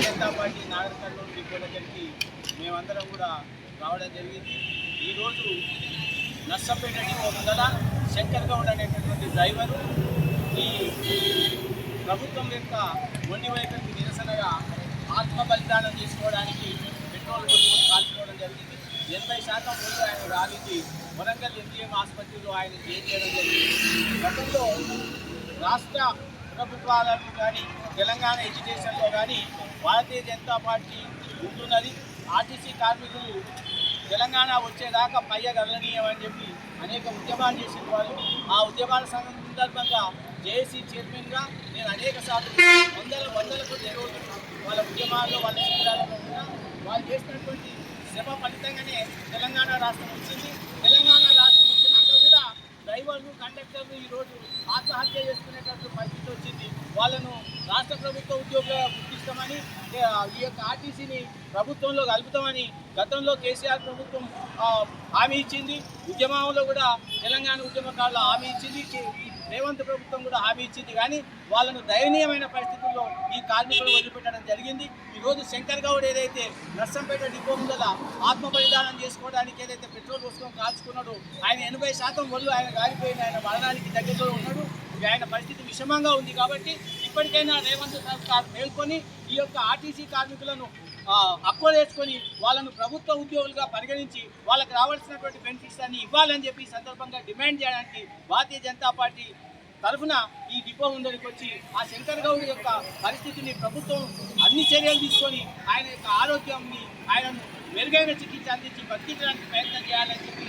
Janata party Nagar Kurnool depot దగ్గరికి మేమందరం కూడా రావడం జరిగింది. ఈరోజు నర్సంపేట డిపో ముందర శంకర్ గౌడ్ అనేటటువంటి డ్రైవరు ఈ ప్రభుత్వం యొక్క మొండి వైఖరికి నిరసనగా ఆత్మ బలిదానం చేసుకోవడానికి పెట్రోల్ కొట్టుకొని కాల్చుకోవడం జరిగింది. 80% ముందు ఆయన రాలింది వరంగల్ ఎంజీఎం ఆసుపత్రిలో ఆయన జైలు చేయడం జరిగింది. గతంలో రాష్ట్ర ప్రభుత్వాలకు కానీ తెలంగాణ ఎడ్యుకేషన్లో కానీ భారతీయ జనతా పార్టీ ఉంటున్నది. ఆర్టీసీ కార్మికులు తెలంగాణ వచ్చేదాకా పయ్యగలనీయమని చెప్పి అనేక ఉద్యమాలు చేసిన వాళ్ళు. ఆ ఉద్యమాల సందర్భంగా జేఏసీ చైర్మన్గా నేను అనేక సార్లు వందల కొద్ది రోజులు వాళ్ళ ఉద్యమాల్లో వాళ్ళ శిబిరాలలో ఉన్నా. వాళ్ళు చేసినటువంటి శ్రమ ఫలితంగానే తెలంగాణ రాష్ట్రం వచ్చింది. తెలంగాణ రాష్ట్రం వచ్చినాక కూడా డ్రైవర్లు కండక్టర్లు ఈరోజు ఆత్మహత్య చేసుకునేటట్టు పరిస్థితి వచ్చింది. వాళ్ళను రాష్ట్ర ప్రభుత్వ ఉద్యోగులుగా గుర్తిస్తామని ఈ యొక్క ఆర్టీసీని ప్రభుత్వంలో కలుపుతామని గతంలో కేసీఆర్ ప్రభుత్వం హామీ ఇచ్చింది. ఉద్యమంలో కూడా తెలంగాణ ఉద్యమకారులు హామీ ఇచ్చింది. రేవంత్ ప్రభుత్వం కూడా హామీ ఇచ్చింది. కానీ వాళ్ళను దయనీయమైన పరిస్థితుల్లో ఈ కార్మికులు వదిలిపెట్టడం జరిగింది. ఈరోజు శంకర్ గౌడ్ ఏదైతే నర్సంపేట డిపో ముందల ఆత్మ బలిదానం చేసుకోవడానికి ఏదైతే పెట్రోల్ పోసుకొని కాల్చుకున్నాడో ఆయన 80% ఒళ్ళు ఆయన గాలిపోయింది. ఆయన మరణానికి దగ్గరలో ఉన్నాడు. ఆయన పరిస్థితి విషమంగా ఉంది. కాబట్టి ఇప్పటికైనా రేవంత్ సర్కార్ మేల్కొని ఈ యొక్క ఆర్టీసీ కార్మికులను అక్వలేసుకొని వాళ్ళను ప్రభుత్వ ఉద్యోగులుగా పరిగణించి వాళ్ళకి రావాల్సినటువంటి బెనిఫిట్స్ అన్ని ఇవ్వాలని చెప్పి సందర్భంగా డిమాండ్ చేయడానికి భారతీయ జనతా పార్టీ తరఫున ఈ డిపో ముందరికి వచ్చి ఆ శంకర్ గౌడ్ యొక్క పరిస్థితిని ప్రభుత్వం అన్ని చర్యలు తీసుకొని ఆయన యొక్క ఆరోగ్యాన్ని ఆయనను మెరుగైన చికిత్స అందించి బతికించడానికి ప్రయత్నం చేయాలని చెప్పి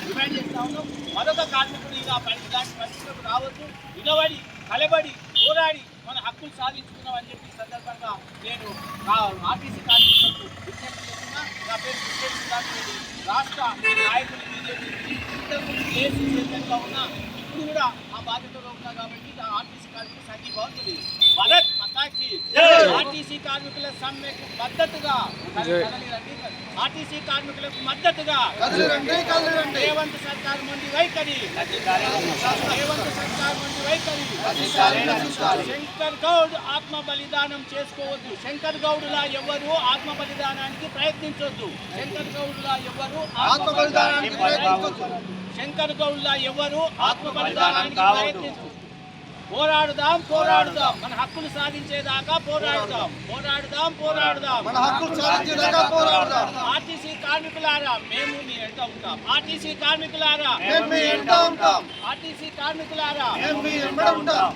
డిమాండ్ చేస్తా ఉన్నాం. మరొక కార్మికుడు ఇలాంటి పరిస్థితులకు రావద్దు. నిలబడి కలబడి పోరాడి మన హక్కులు సాధించుకున్నామని చెప్పి సందర్భంగా నేను ఆర్టీసీ కార్మికులకు విజ్ఞప్తి చేస్తున్నా. నా పేరు కృష్ణరెడ్డి. రాష్ట్ర నాయకులు బీజేపీ ఇంతకుముందు ఏసీ చైర్మన్గా ఉన్నా, ఇప్పుడు కూడా ఆ బాధ్యతలో ఉన్నా. కాబట్టి ఆర్టీసీ కార్మికులు సంఘీభావం భారత్ మాతాకి ఆర్టీసీ కార్మికుల సమ్మెకు మద్దతుగా ఆర్టీసీ కార్మికులకు మద్దతుగా రేవంత్ సర్కార్ మొండి వైఖరి శంకర్ గౌడ్ ఆత్మ బలిదానం చేసుకోవద్దు. శంకర్ గౌడ్లా ఎవరు ఆత్మ బలిదానానికి ప్రయత్నించొద్దు. శంకర్ గౌడ్లా ఎవరు ఆత్మ బలిదానానికి శంకర్ గౌడ్లా ఎవరు ఆత్మ బలిదానానికి ప్రయత్నించు. పోరాడుదాం పోరాడుదాం మన హక్కులు సాధించేదాకా పోరాడుదాం మన హక్కులు సాధించేదాకా పోరాడుదాం. ఆర్టీసీ కార్మికులారా మేము మీ వెంట ఉంటాం. ఆర్టీసీ కార్మికులారా మేము మీ వెంట ఉంటాం. ఆర్టీసీ కార్మికులారా మేము మీ వెంట ఉంటాం.